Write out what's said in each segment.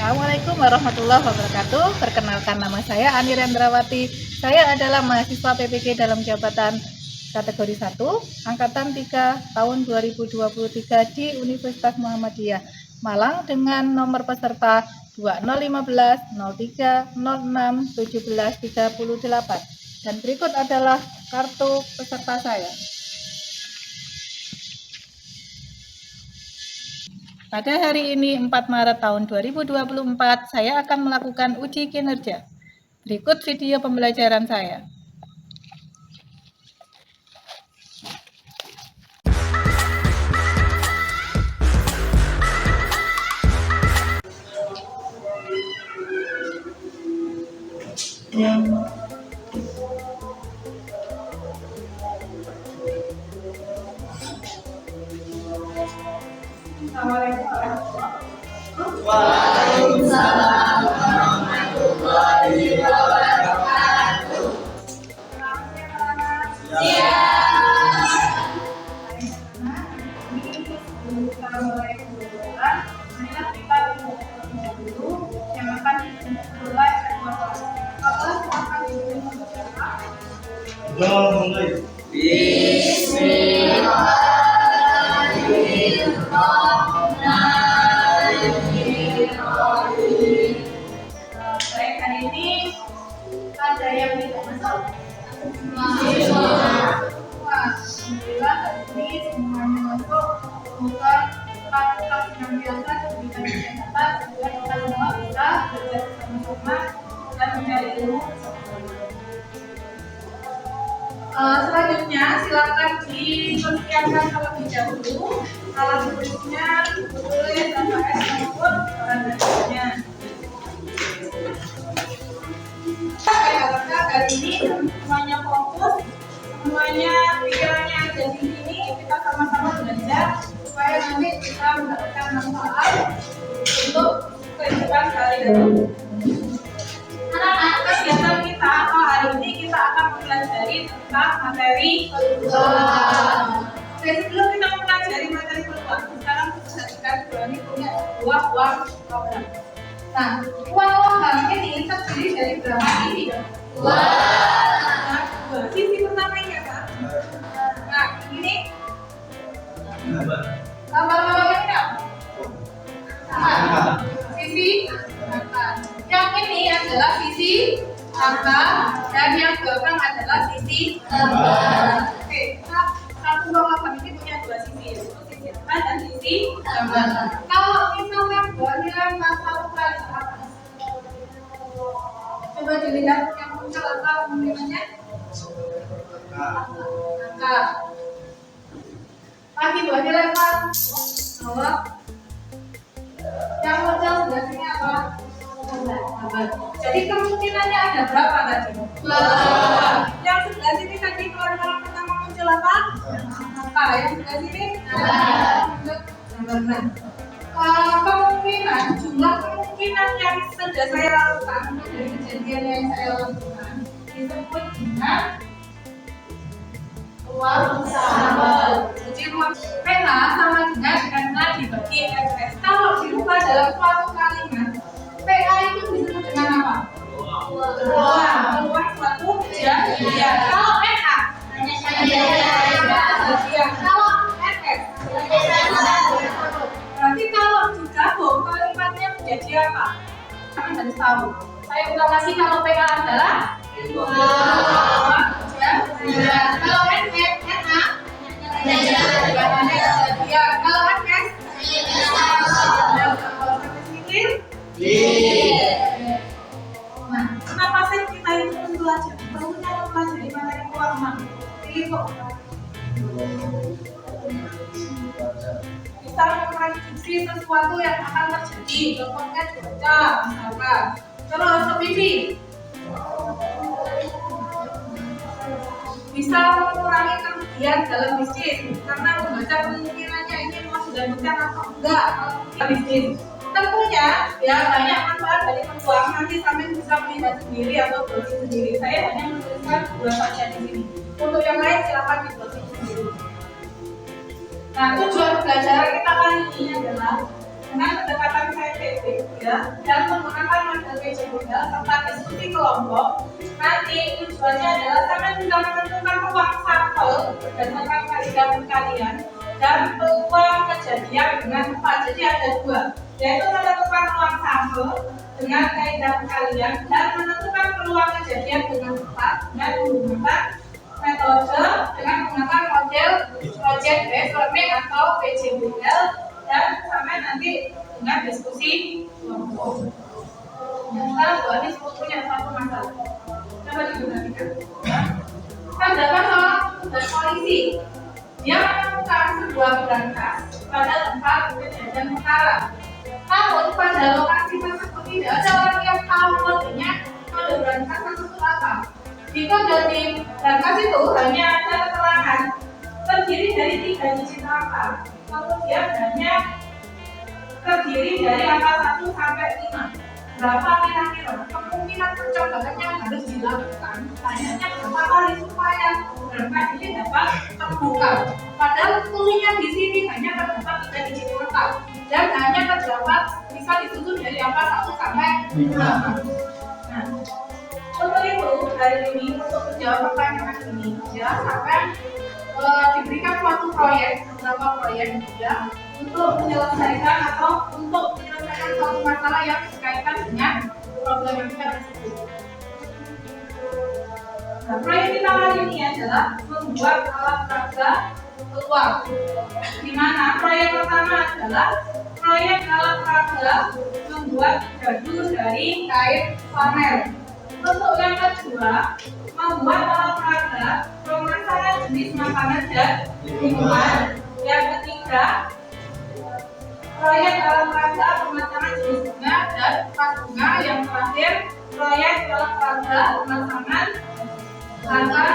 Assalamualaikum warahmatullahi wabarakatuh. Perkenalkan, nama saya Ani Rendrawati. Saya adalah mahasiswa PPG dalam jabatan kategori 1, angkatan 3 tahun 2023 di Universitas Muhammadiyah Malang dengan nomor peserta 2015 03 06 17 38. Dan berikut adalah kartu peserta saya. Pada hari ini 4 Maret tahun 2024, saya akan melakukan uji kinerja. Berikut video pembelajaran saya. Waalaikumsalam warahmatullahi wabarakatuh. Bismillahirrahmanirrahim. Baik, hari ini ada yang tidak masuk? Alhamdulillah, hari ini semuanya masuk. Semoga tetap senantiasa diberikan kesehatan sehingga kita semua bisa belajar bersama-sama dan mencari ilmu bersama-sama. Selanjutnya silakan dipersiapkan terlebih dahulu alat tulisnya, buku tulis, LKS maupun bahan bacanya. Saya harapkan hari ini semuanya fokus, semuanya pikirannya ada di sini, kita sama-sama belajar supaya nanti kita mendapatkan manfaat untuk kehidupan sehari-hari. Kegiatan kita hari ini kita akan mempelajari tentang materi peluang. Oke, sebelum kita mempelajari materi peluang, sekarang perhatikan dua ini punya dua uang logam. Nah, uang logam ini terdiri dari berapa sisi? Dua. Sisi pertama ini apa? Nah, ini lambang-lambang ini apa? Sisi angka. Yang ini adalah sisi angka dan yang belakang adalah sisi gambar. Oke, satu lambang ini punya dua sisi, yaitu sisi angka dan sisi gambar. Kalau misalnya nilai satu kali apa? Coba dilihat yang muncul angka nilainya. Angka. Lagi dua nilai apa? Nomor. Yang muncul sebelah sini apa? Jadi kemungkinannya ada berapa tadi? Yang sebelah sini tadi kalau pertama muncul apa? Angka. Yang sebelah sini? Gambar. Kemungkinan, jumlah kemungkinan yang sudah saya lakukan dari kejadian yang saya lakukan disebut dengan ruang sampel. Jadi ruang pena sama dengan karena dibagi FS. Kalau dirubah dalam suatu kalimat, PA itu disebut dengan apa? Ruang suatu kejadian. Kalau NA, bagian. Kalau NS, berarti kalau digabung kalimatnya menjadi apa? Kalian harus tahu. Saya ulang lagi, kalau PA adalah kalau NS, NA, bagian. Kalau NS, nah, kenapa sih kita itu mempelajari? Perlunya mempelajari materi keuangan. Pilih kok. Kita memprediksi sesuatu yang akan terjadi. Contohnya cuaca, misalkan. Terus lebih bisa mengurangi kerugian dalam bisnis karena membaca kemungkinannya ini memang sudah pecah atau enggak kalau bisnis. Tentunya ya banyak manfaat dari peluang, nanti sampai bisa melihat sendiri atau browsing sendiri. Saya hanya menuliskan dua saja di sini. Untuk yang lain silakan di browsing sendiri. Nah, tujuan belajar kita kali ini adalah dengan pendekatan saintifik ya, dan menggunakan model PJJ serta diskusi kelompok. Nanti tujuannya adalah kalian juga menentukan ruang sampel berdasarkan kaidah kalian dan peluang kejadian dengan tepat. Jadi ada dua, yaitu menentukan ruang sampel dengan kaidah kalian dan menentukan peluang kejadian dengan tepat dan menggunakan metode dengan menggunakan model project based learning atau PJBL, dan sampai nanti dengan diskusi kelompok. Sekarang Bu Anis punya satu masalah. Coba diperhatikan. Terdapat seorang petugas polisi. Dia menemukan sebuah berangkas pada tempat kejadian perkara. Namun pada lokasi tersebut tidak ada orang yang tahu kodenya kode berangkas tersebut apa. Di kode di berangkas itu hanya ada keterangan terdiri dari 3 digit angka. Kemudian hanya terdiri dari angka 1 sampai 5. Berapa kira-kira kemungkinan percobaan yang harus dilakukan? Banyaknya berapa kali supaya berangkas ini dapat terbuka? Padahal tulisannya di sini hanya terdapat 3 digit lengkap dan hanya terdapat bisa disusun dari angka 1 sampai 5. Nah, untuk itu hari ini untuk menjawab pertanyaan ini ya, sampai diberikan suatu proyek, beberapa proyek ya, untuk menyelesaikan atau untuk menyelesaikan suatu masalah yang berkaitan dengan problematika tersebut. Nah, proyek kita kali ini adalah membuat alat peraga keluar. Di mana proyek pertama adalah proyek alat peraga membuat gadu dari kain flanel. Untuk yang kedua, membuat alat peraga pemasaran jenis makanan dan minuman. Yang ketiga, proyek alat peraga pemasaran jenis bunga dan pas bunga. Yang terakhir, proyek alat peraga pemasangan angka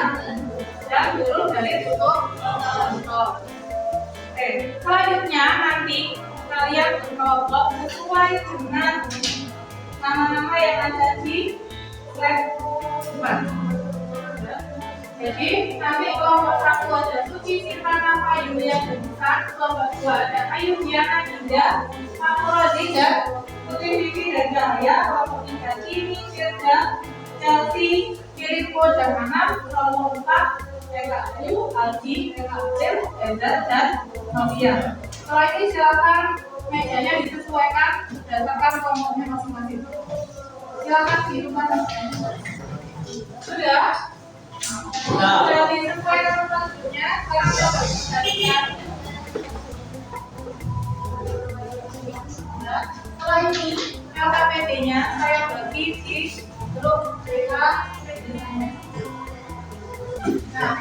dan huruf dari tutup botol. Oke, selanjutnya nanti kalian berkelompok sesuai dengan nama-nama yang ada di slide 2. Jadi nanti kelompok 1 ada Suci, Sirvana, Ayu yang besar, kelompok 2 ada Ayu, Diana, Dinda, Aku Rodi dan Putri Vivi dan Dahlia, kelompok 3 Kimi, Firda, Chelsea, Kiriko dan Anam, kelompok 4 Eka Ayu, Aldi, Eka Acil, Eda dan Novia. Setelah ini silakan mejanya disesuaikan berdasarkan kelompoknya masing-masing. Silakan di rumah teman-teman. Sudah? Sudah disesuaikan selanjutnya. Sekarang coba dicarikan. Nah, setelah ini LKPD-nya saya bagi di grup BK. Nah,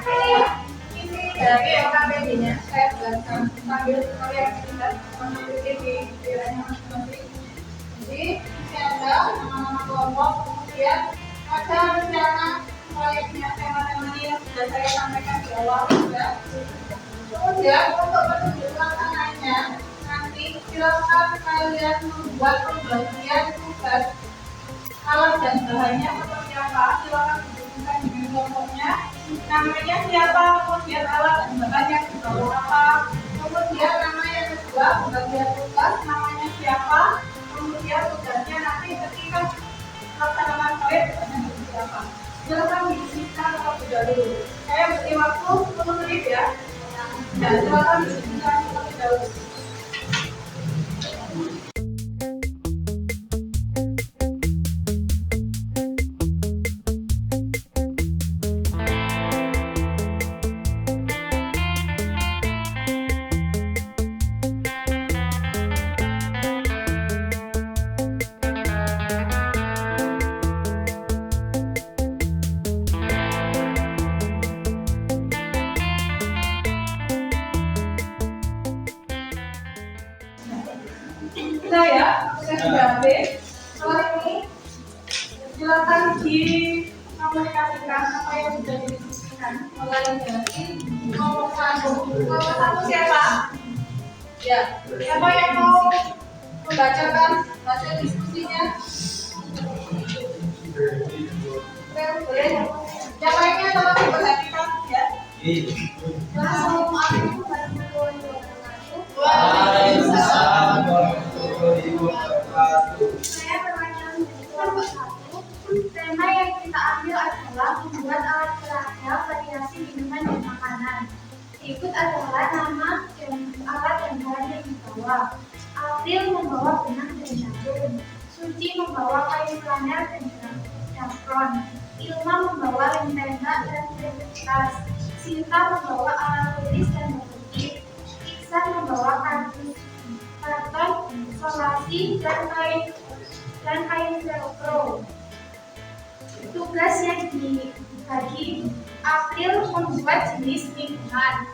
ini dari LKPD-nya saya jelaskan sambil kalian lihat memiliki di daerahnya masing-masing. Jadi ini ada nama-nama kelompok, kemudian ada rencana proyeknya, tema-temanya yang sudah saya sampaikan di awal juga. Kemudian untuk petunjuk laksanaannya, nanti silakan kalian membuat pembagian tugas alat dan bahannya seperti apa. Silakan dihubungkan dengan kelompoknya. Namanya siapa, kemudian alat dan bahan yang dibawa apa, kemudian nama yang kedua pembagian tugas, namanya siapa, kemudian tugasnya nanti ketika pelaksanaan proyek tugasnya seperti apa. Silakan diskusikan terlebih dahulu. Saya beri waktu 10 menit ya. Dan silakan diskusikan terlebih dahulu. Saya sudah habis. Setelah ini silakan dikomunikasikan apa yang sudah didiskusikan oleh kelompok 1. Kelompok 1 siapa? Ya, siapa yang mau membacakan hasil diskusinya? Boleh. Yang lainnya tolong diperhatikan ya. Assalamualaikum warahmatullahi wabarakatuh. Waalaikumsalam. membawa. April membawa benang dan jarum. Suci membawa kain flanel dan dapron. Ilma membawa lem tembak dan kertas. Sinta membawa alat tulis dan buku. Iksan membawa kardus, karton, solasi, dan kain velcro. Tugas yang dibagi: April membuat jenis lingkungan,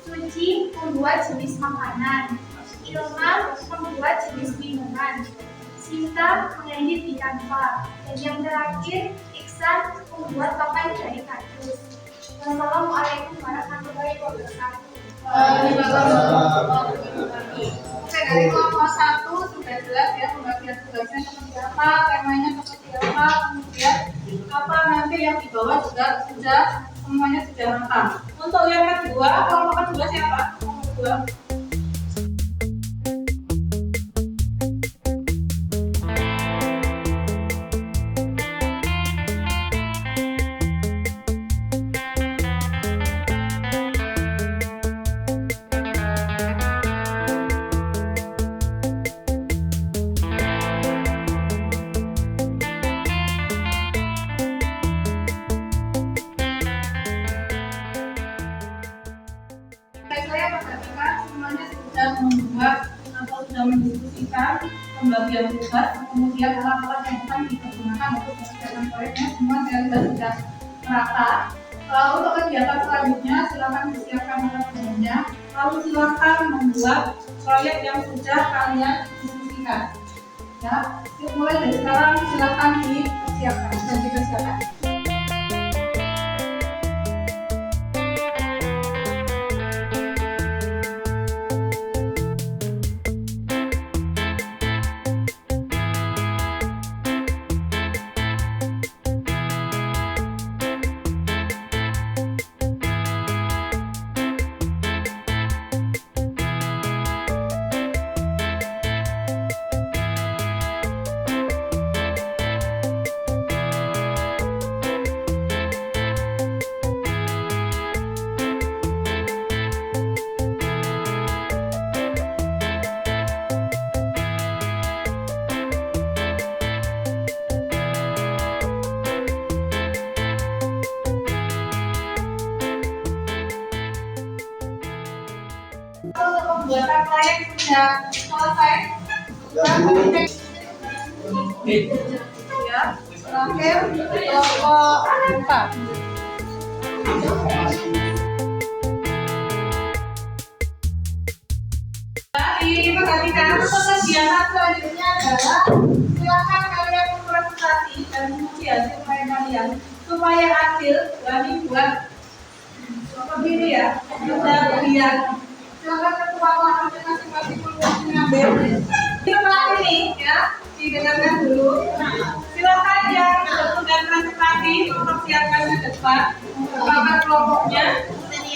Suci membuat jenis makanan, Ilma membuat jenis minuman, Sinta mengedit di Canva, dan yang terakhir Iksan membuat papan dari kardus. Wassalamualaikum warahmatullahi wabarakatuh. Oke, dari kelompok 1 sudah jelas ya pembagian tugasnya seperti apa, temanya seperti apa, kemudian apa nanti yang dibawa juga sudah semuanya sudah lengkap. Untuk yang kedua, kelompok kedua siapa? Kelompok kedua. Saya perhatikan semuanya sudah membuat atau sudah mendiskusikan pembagian tugas, kemudian alat-alat yang akan digunakan untuk mengerjakan proyeknya semua saya lihat sudah merata. Lalu untuk kegiatan selanjutnya silakan disiapkan alat-alatnya. Lalu silakan membuat proyek yang sudah kalian diskusikan. Ya, mulai dari sekarang silakan dipersiapkan dan dikerjakan. Kalau pembuatan proyek sudah selesai, ya. Terakhir kelompok 4. Diperhatikan untuk kegiatan selanjutnya adalah silakan kalian mempresentasi dan menguji hasil proyek kalian supaya adil. Berani buat begini ya, sudah lihat. Silakan ketua kelompok masing-masing mengambil. Di tempat ini ya, didengarkan dulu. Silakan yang sudah presentasi mempersiapkan ke depan, beberapa kelompoknya.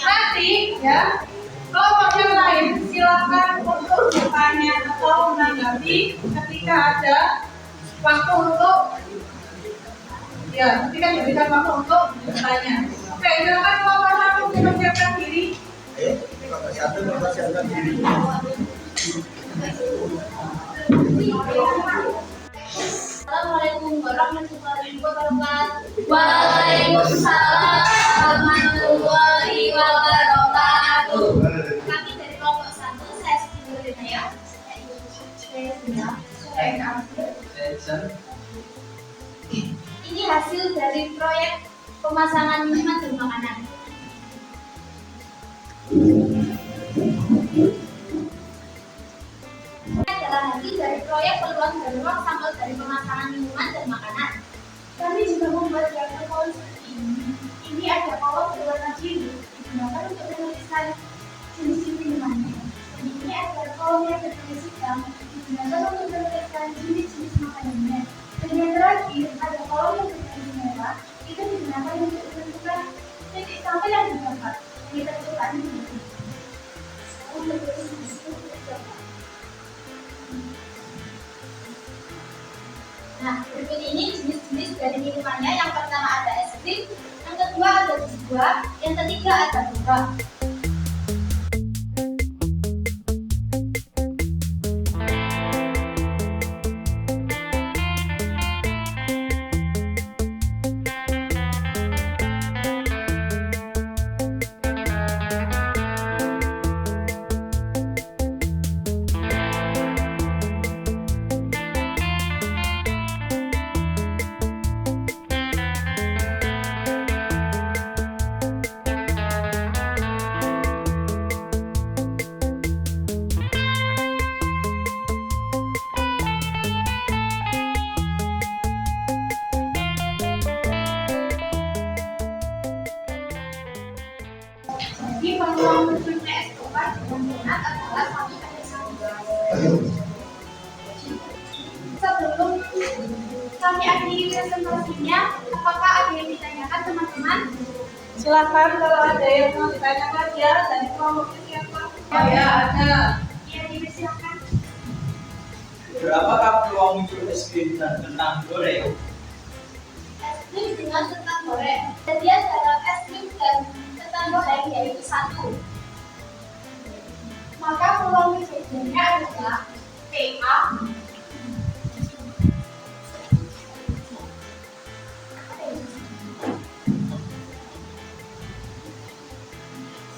Nanti ya, kelompok yang lain silakan untuk bertanya atau menanggapi ketika ada waktu untuk ketika diberikan waktu untuk bertanya. Oke, silakan kelompok 1 mempersiapkan diri. Assalamualaikum warahmatullahi wabarakatuh. Waalaikumsalam warahmatullahi wabarakatuh. Kami dari kelompok 1, saya Siti ya. Ini hasil dari proyek pemasangan minuman dan makanan. Ini adalah hasil dari proyek peluang dan ruang sampel dari pemasangan minuman dan makanan. Kami juga membuat diagram kolom seperti ini. Ini ada kolom berwarna biru digunakan untuk menuliskan jenis minumannya. Dan ini ada kolom yang bertulis hitam digunakan untuk menuliskan jenis-jenis makanannya. Dan yang terakhir ada kolom yang bertulis merah, itu digunakan untuk menentukan titik sampai yang didapat. Kita coba ini. Nah, berikut ini jenis-jenis dari minumannya. Yang pertama ada es krim, yang kedua ada jus buah, yang ketiga ada boba. peluang munculnya es topan dengan donat adalah 1/11. Sebelum kami akhiri presentasinya, apakah ada yang ditanyakan teman-teman? Silakan kalau ada yang mau ditanyakan ya dari kelompok siapa? Oh ya ada. Ya, dipersilakan. Berapakah peluang muncul es krim dan kentang goreng? Es krim dengan kentang goreng. Jadi dalam es krim dan kentang goreng yaitu 1. Maka peluang kejadiannya adalah PA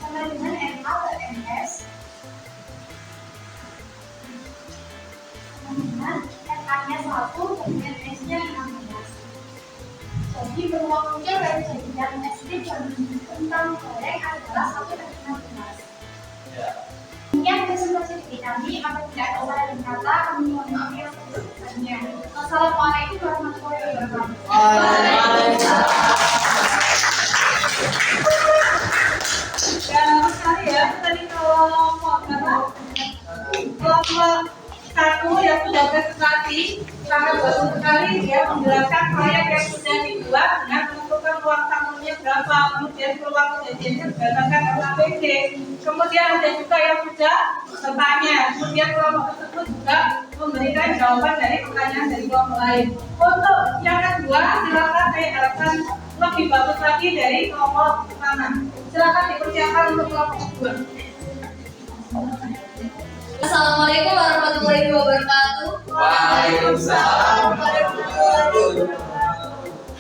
sama dengan NA per NS sama dengan NA-nya 1 dan NS-nya 16. Jadi peluang muncul dari kejadian es krim dan kentang goreng adalah 1/16. Ya. Demikian presentasi dari kami. Apabila ada salah dan kata, kami mohon maaf yang sebesar-besarnya. Wassalamualaikum warahmatullahi wabarakatuh. Ya sekali ya tadi kelompok berapa? Kelompok 1 yang sudah presentasi sangat bagus sekali dia menjelaskan proyek yang sudah dibuat dengan menentukan ruang tamunya berapa, kemudian peluang kejadiannya berdasarkan LKPD. Kemudian ada juga yang sudah bertanya, kemudian kelompok tersebut juga memberikan jawaban dari pertanyaan dari kelompok lain. Untuk yang kedua, silakan saya harapkan lebih bagus lagi dari kelompok pertama. Silakan dipersiapkan untuk kelompok kedua. Assalamualaikum warahmatullahi wabarakatuh. Waalaikumsalam.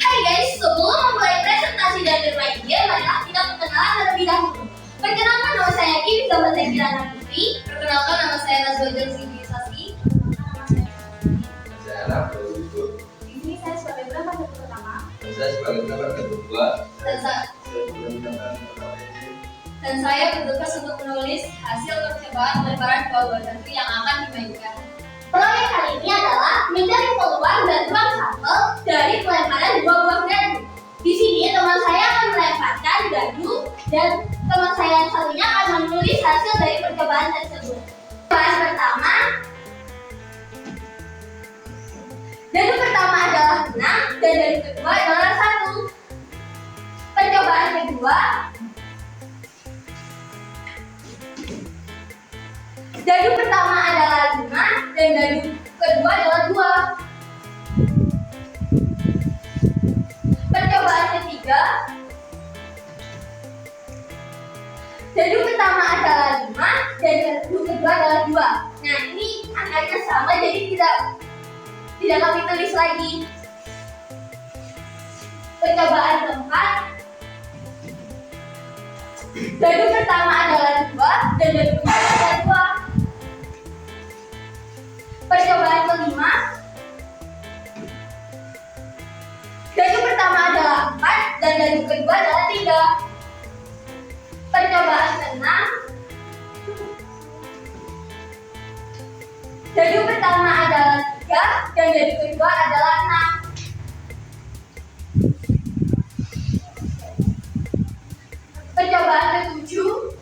Hai guys, sebelum memulai presentasi dan bermain game, marilah kita perkenalan terlebih dahulu. Perkenalkan, nama saya Kim, gambar saya Kirana Putri. Perkenalkan, nama saya Nazwa Sivilisasi. Saya Arab Berwudu. Di sini saya sebagai pendapat pertama. Saya sebagai pendapat kedua. Dan saya bertugas untuk menulis hasil percobaan pelebaran buah negeri yang akan dimainkan. Proyek kali ini adalah mencari peluang dan ruang sampel dari pelemparan buah negeri. Di sini teman saya akan melemparkan dadu dan teman saya yang satunya akan menulis hasil dari percobaan tersebut. Percobaan pertama, dadu pertama adalah 6 dan dadu kedua adalah 1. Percobaan kedua, dadu pertama adalah 5 dan dadu kedua adalah 2. Percobaan ketiga, dadu pertama adalah 5 dan dadu kedua adalah 2. Nah, ini angkanya sama jadi tidak kami tulis lagi. Percobaan keempat, dadu pertama adalah 2 dan dadu kedua adalah 2. Percobaan kelima, dadu pertama adalah 4 dan dadu kedua adalah 3. Percobaan keenam, dadu pertama adalah 3 dan dadu kedua adalah 6. Percobaan ketujuh,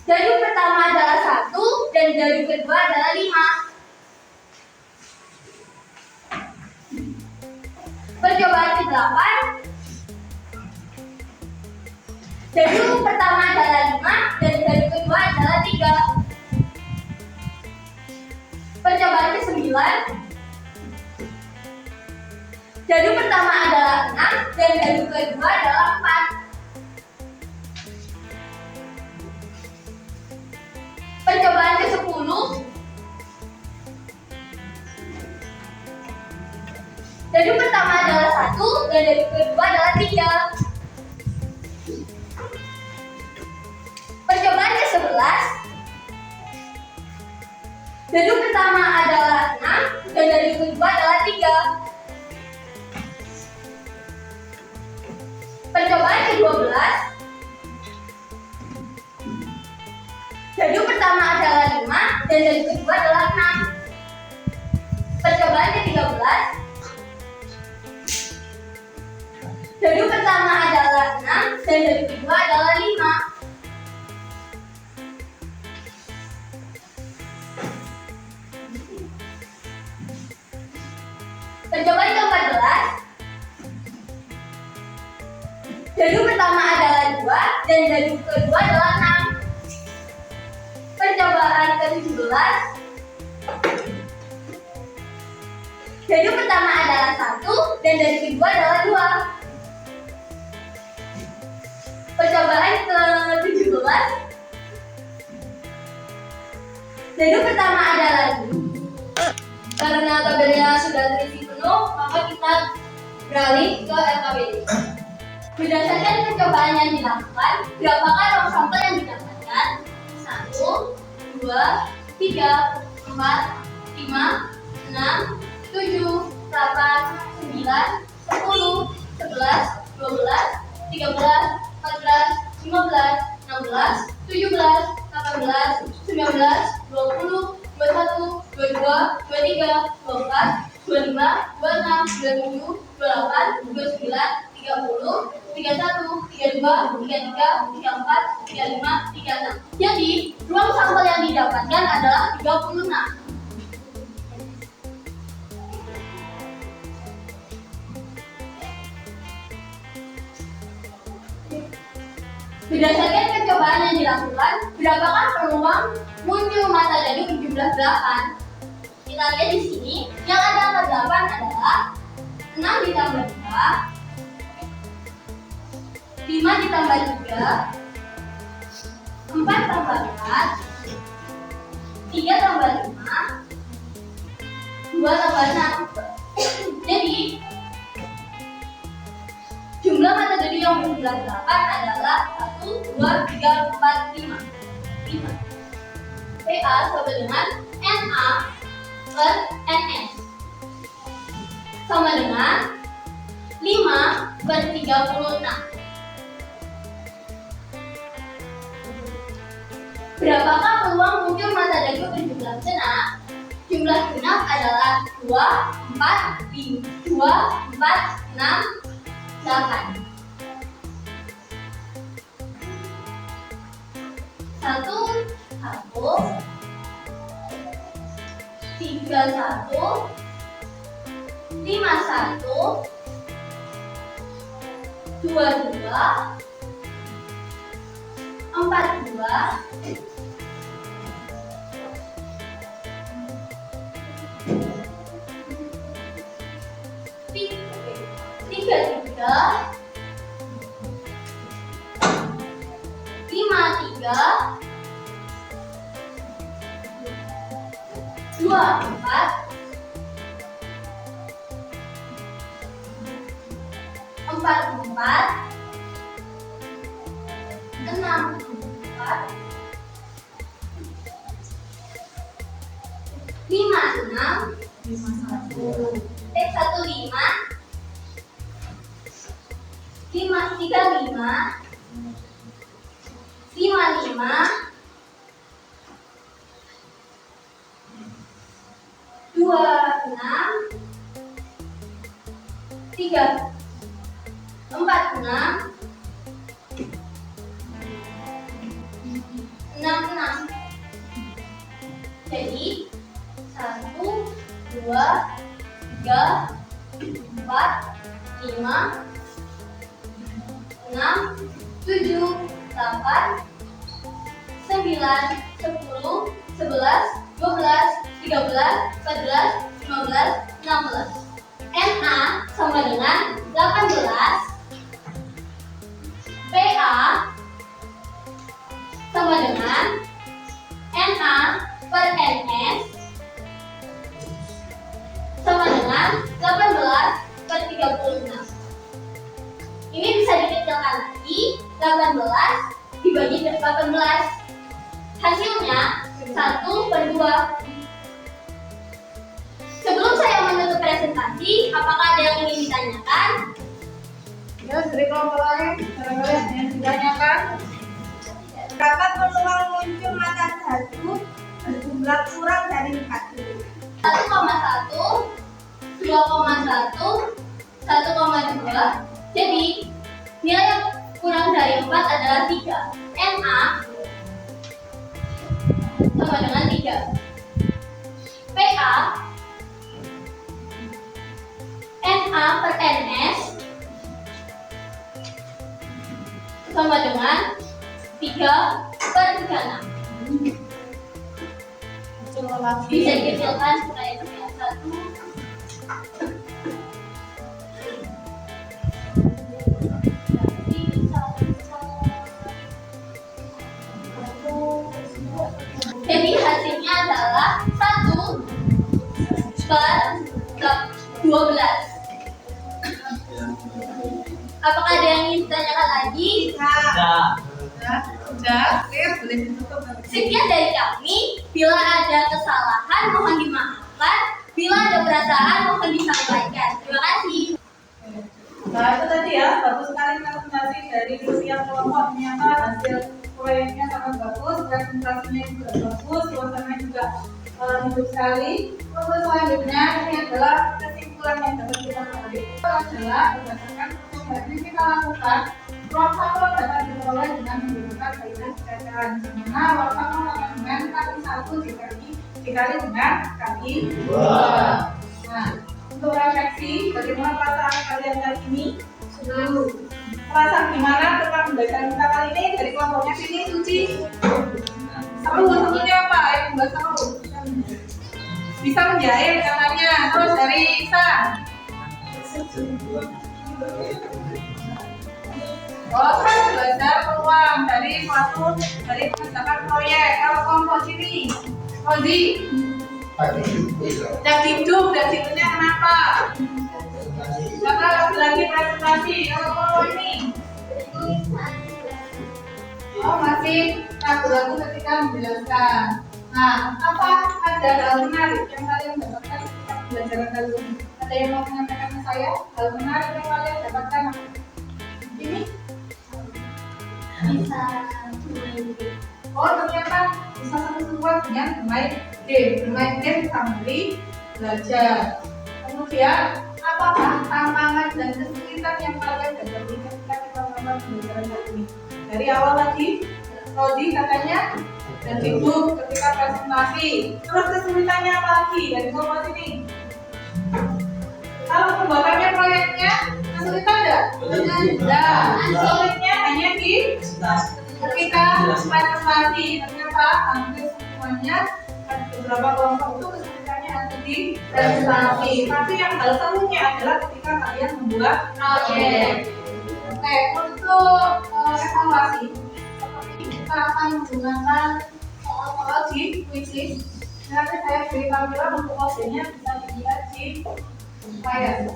dadu pertama adalah 1 dan dadu kedua adalah 5. Percobaan ke-8, dadu pertama adalah 5 dan dadu kedua adalah 3. Percobaan ke-9, dadu pertama adalah 6 dan dadu kedua adalah 4. Percobaan ke-10, dadu pertama adalah 1 dan dadu kedua adalah 3. Percobaan ke-11, dadu pertama adalah 6 dan dadu kedua adalah 3. Percobaan ke-12, dadu pertama adalah 5 dan dadu kedua adalah 6. Percobaan ke-13, Dadu pertama adalah 6 dan dadu kedua adalah 5. Percobaan ke-14. Dadu pertama adalah 2 dan dadu kedua adalah 6. Percobaan ke-17. Dadu pertama adalah 1 dan dadu kedua adalah 2. Percobaan ke-17. Dadu pertama adalah 2. Karena tabelnya sudah terisi penuh, maka kita beralih ke LKPD. Berdasarkan percobaan yang dilakukan, berapakah ruang sampel yang didapatkan? 1, 2, 3, 4, 5, 6, 7, 8, 9, 10, 11, 12, 13, 14, 15, 16, 17, 18, 19, 20, 21, 22, 23, 24, 25, 26, 27, 28, 29, 30, 31, 32, 33, 34, 35, 36. Jadi, ruang sampel yang didapatkan adalah 36. Berdasarkan percobaan yang dilakukan, berapakah peluang muncul mata dadu berjumlah 8? Kita lihat di sini, yang ada angka 8 adalah 6 ditambah 2, 5 ditambah 3, 4 tambah 4, 3 tambah 5, 2 tambah 6. Jadi, jumlah mata dadu yang berjumlah 8 adalah 1, 2, 3, 4, 5. PA sama dengan NA per NS sama dengan 5 per 36. Berapakah peluang muncul mata dadu berjumlah genap? Jumlah genap adalah 2, 4, 5, 2, 4, 6, 8. 1, 3, 1, 5, 1, 2, 2, 4, 2, 3, 2, 4, 6, 4, 5, 6, 1, 5, 3, 5, 5, 2, 6, 3, 4, 6, 6. Jadi 1, 2, 3, 4, 5, 6, 7, 8, 9, 10, 11, 12, 13, 14, 15, 16. NA sama dengan 18. PA sama dengan NA per NS sama dengan 18 per 36. Ini bisa dikecilkan lagi, 18 dibagi 18. Hasilnya 1/2. Sebelum saya menutup presentasi, apakah ada yang ingin ditanyakan? Ya, dari kelompok lain, barangkali ada yang ditanyakan. Berapa peluang muncul mata dadu berjumlah kurang dari 40? 1,1, 2,1, 1,2, Jadi, nilai yang kurang dari 4 adalah 3. NA sama dengan 3. PA NA per NS sama dengan 3/36. Bisa dikecilkan supaya terlihat 1. Jadi hasilnya adalah 1/12. Apakah ada yang ingin ditanyakan lagi? Sudah, oke, boleh ditutup. Sekian dari kami. Bila ada kesalahan mohon dimaafkan. Bila ada perasaan mohon disampaikan. Terima kasih. Nah, itu tadi ya, bagus sekali presentasi dari setiap kelompok. Ternyata hasil proyeknya sangat bagus, presentasinya juga bagus, suasananya juga hidup sekali. Untuk selanjutnya, ini adalah kesimpulan yang dapat kita tarik. Itu adalah berdasarkan proses yang kita lakukan. Waktu dapat diperoleh dengan menggunakan kaidah kecacatan. Di mana waktu sama dengan kali 1 dikali dengan kali 2. Nah, untuk refleksi, bagaimana perasaan kalian kali ini? Seru. Perasaan gimana tentang pembelajaran kita kali ini dari kelompoknya Sini Suci? Seru, serunya apa? Ayo membahas seru. Bisa menjahit caranya. Terus dari Ihsan. Oh, kan belajar peluang dari mengerjakan proyek. Kalau kelompok sini, Rozi, dan hidup dan hidupnya kenapa? Karena lagi presentasi. Kalau kelompok ini, oh masih ragu-ragu ketika menjelaskan. Nah, apa ada hal menarik yang kalian dapatkan ketika pembelajaran kali ini? Ada yang mau menyampaikan ke saya hal menarik yang kalian dapatkan ini? Bisa Oh, ternyata bisa seru-seruan dengan bermain game. Bermain game sambil belajar. Kemudian, apakah tantangan dan kesulitan yang kalian hadapi ketika kita melakukan pembelajaran kali ini? Dari awal tadi, Rodi katanya dan hidup ketika presentasi. Terus kesulitannya apa lagi dari kelompok ini? Kalau pembuatannya proyeknya kesulitan enggak? Tidak. Sulitnya hanya di ketika presentasi. Ternyata hampir semuanya beberapa kelompok itu kesulitannya ada di presentasi. Tapi yang hal serunya adalah ketika kalian membuat proyek. Oke, untuk evaluasi, seperti kita akan menggunakan soal-soal di quizzes. Nanti saya beri tampilan untuk kodenya bisa dilihat di layar.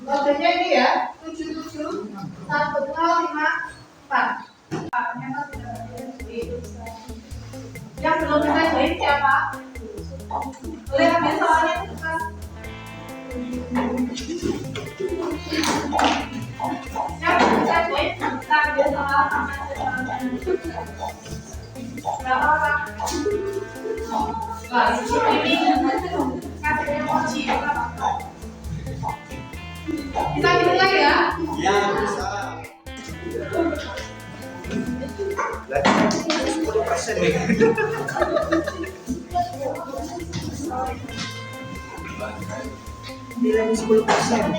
Kodenya ini ya, 7710554. Ternyata sudah ada yang belum bisa jahit siapa? Boleh ambil soalnya cepat. Yang belum bisa jahit, kita ambil soal sama berapa orang? Wah, ini kasihnya kunci berapa? Bisa dimulai ya? Ya, bisa. Lagi 10% nih. Nilai 10%.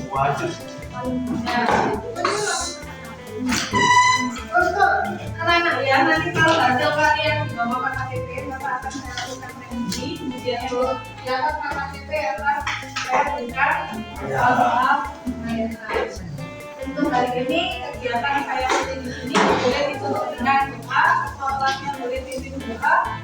Wajar. Untuk anak-anak ya, nanti kalau hasil kalian dibawa ke KTP, Bapak akan saya lakukan revisi. Kemudian kalau dapat KTP akan saya berikan soal pengayaan. Untuk hari ini kegiatan saya di sini boleh ditutup dengan doa, sholatnya boleh dipimpin doa.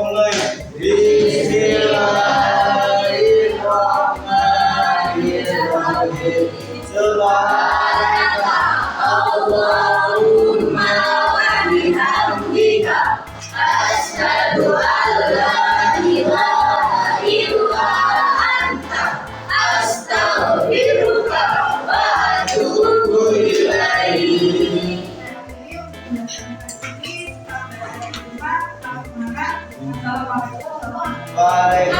Mulai. Bismillahirrahmanirrahim. Subhanaka Allahumma wa bihamdika asyhadu an la ilaha illa anta astaghfiruka wa atubu ilaik. Waalaikumsalam.